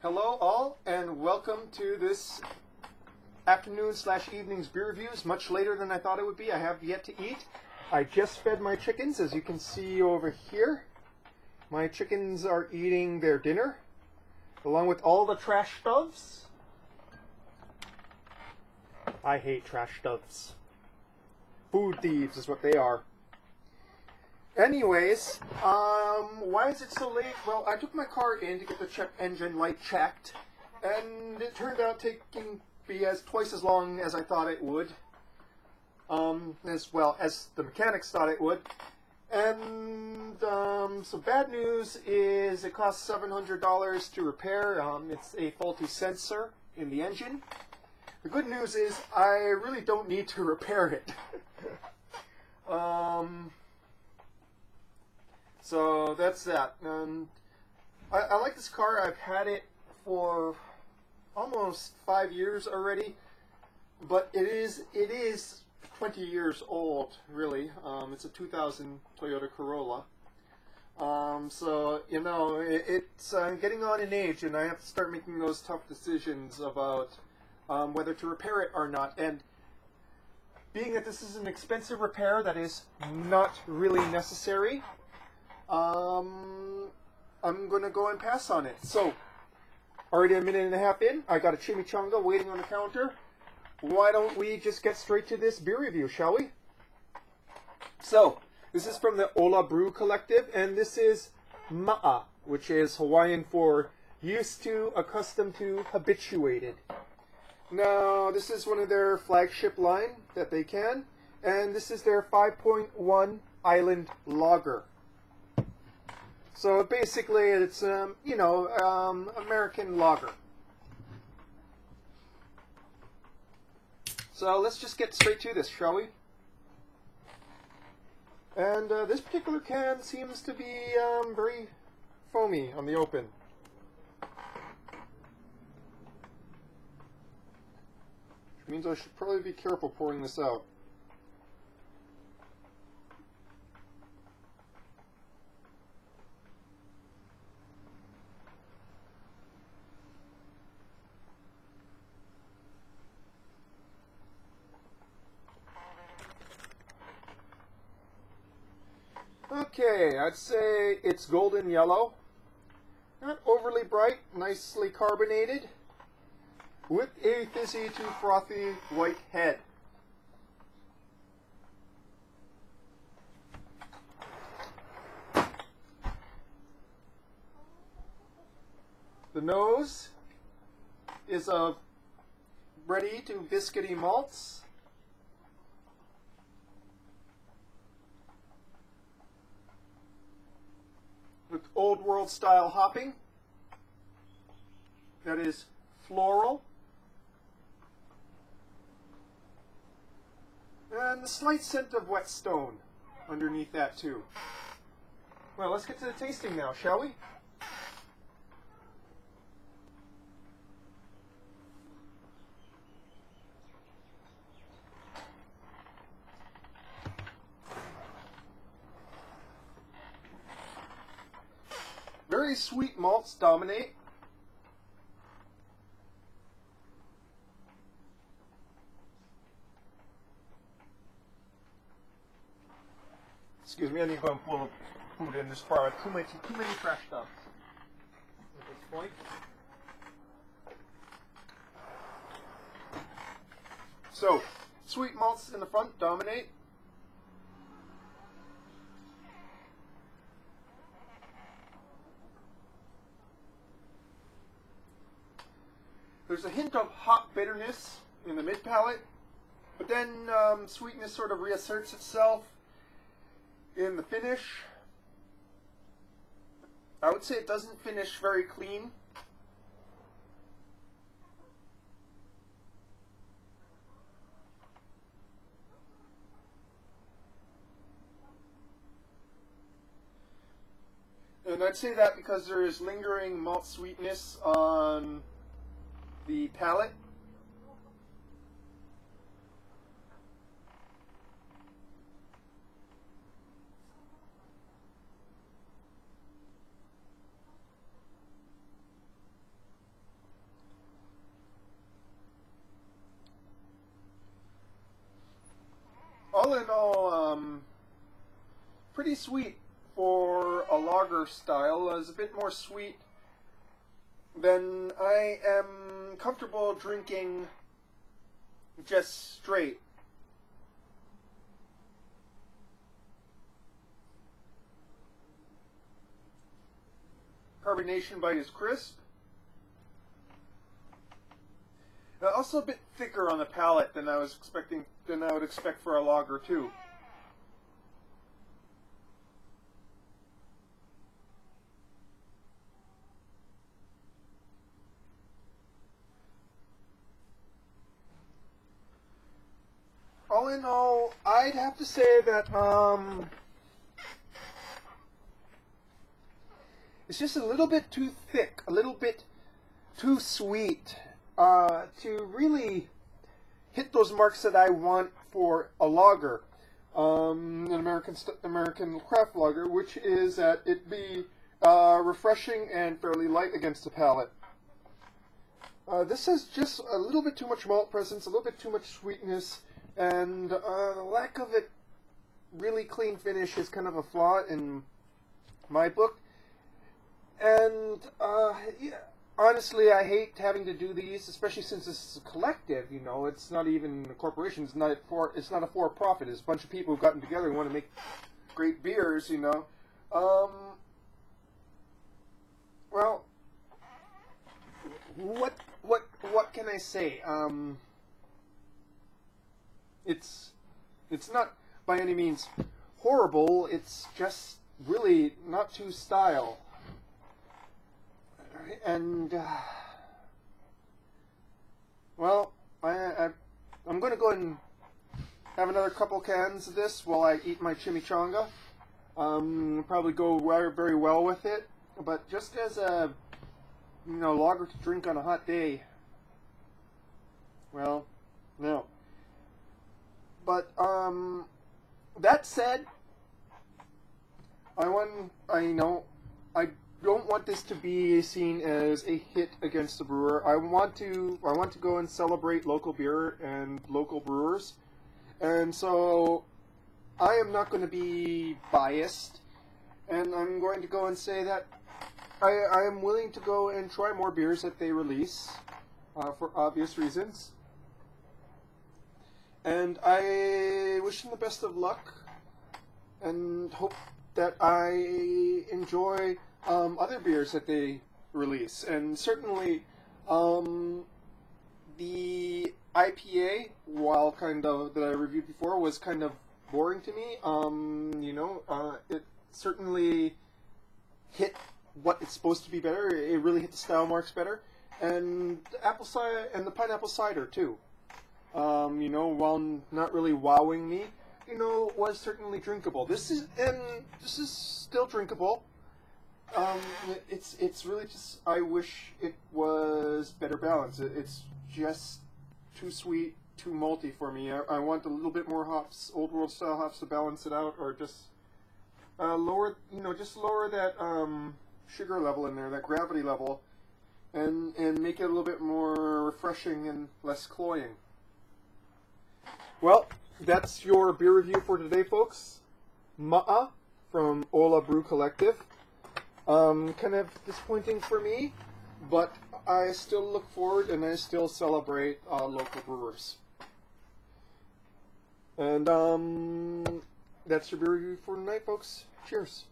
Hello all, and welcome to this afternoon/evening's beer reviews. Much later than I thought it would be. I have yet to eat. I just fed my chickens, as you can see over here. My chickens are eating their dinner, along with all the trash doves. I hate trash doves. Food thieves is what they are. Anyways, why is it so late? Well, I took my car in to get the check engine light checked, and it turned out taking twice as long as I thought it would. As well as the mechanics thought it would. And so bad news is it costs $700 to repair. It's a faulty sensor in the engine. The good news is I really don't need to repair it. So that's that. I like this car. I've had it for almost 5 years already, but it is 20 years old, really. It's a 2000 Toyota Corolla. So, you know, it's getting on in age, and I have to start making those tough decisions about whether to repair it or not. And being that this is an expensive repair that is not really necessary, I'm going to go and pass on it. So, already a minute and a half in, I got a chimichanga waiting on the counter. Why don't we just get straight to this beer review, shall we? So, this is from the Ola Brew Collective, and this is Ma'a, which is Hawaiian for used to, accustomed to, habituated. Now, this is one of their flagship line that they can, and this is their 5.1 Island Lager. So basically, it's American lager. So let's just get straight to this, shall we? And this particular can seems to be very foamy on the open. Which means I should probably be careful pouring this out. Okay, I'd say it's golden yellow. Not overly bright, nicely carbonated, with a fizzy to frothy white head. The nose is of bready to biscuity malts. With old world style hopping. That is floral. And the slight scent of whetstone underneath that too. Well, let's get to the tasting now, shall we? Very sweet malts dominate. Excuse me, I need to go and pull food in this far. Too many trash stuff at this point. So, sweet malts in the front dominate. There's a hint of hop bitterness in the mid palate, but then sweetness sort of reasserts itself in the finish. I would say it doesn't finish very clean. And I'd say that because there is lingering malt sweetness on the palate. all in all, pretty sweet for a lager style. It's a bit more sweet than I am comfortable drinking just straight. Carbonation bite is crisp. Also a bit thicker on the palate than I was expecting, than I would expect for a lager too. All in all, I'd have to say that it's just a little bit too thick, a little bit too sweet to really hit those marks that I want for a lager, an American craft lager, which is that it be refreshing and fairly light against the palate. This has just a little bit too much malt presence, a little bit too much sweetness, and the lack of it really clean finish is kind of a flaw in my book. And yeah, honestly, I hate having to do these, especially since this is a collective. You know, it's not even a corporation. It's not a for-profit. It's a bunch of people who've gotten together and want to make great beers. You know, well, what can I say? It's not by any means horrible. It's just really not to style. And well, I'm going to go ahead and have another couple cans of this while I eat my chimichanga. Probably go very well with it. But just as a lager to drink on a hot day, well, no. But that said, I don't want this to be seen as a hit against the brewer. I want to go and celebrate local beer and local brewers, and so I am not going to be biased, and I'm going to go and say that I am willing to go and try more beers that they release for obvious reasons. And I wish them the best of luck, and hope that I enjoy other beers that they release. And certainly, the IPA, while that I reviewed before, was kind of boring to me. It certainly hit what it's supposed to be better. It really hit the style marks better, and the apple cider and the pineapple cider too. While not really wowing me, was certainly drinkable. This is still drinkable. It's really just, I wish it was better balanced. It's just too sweet, too malty for me. I want a little bit more hops, old world style hops, to balance it out, or just lower that sugar level in there, that gravity level, and make it a little bit more refreshing and less cloying. Well, that's your beer review for today, folks. Ma'a from Ola Brew Collective. Kind of disappointing for me, but I still look forward and I still celebrate local brewers. And that's your beer review for tonight, folks. Cheers.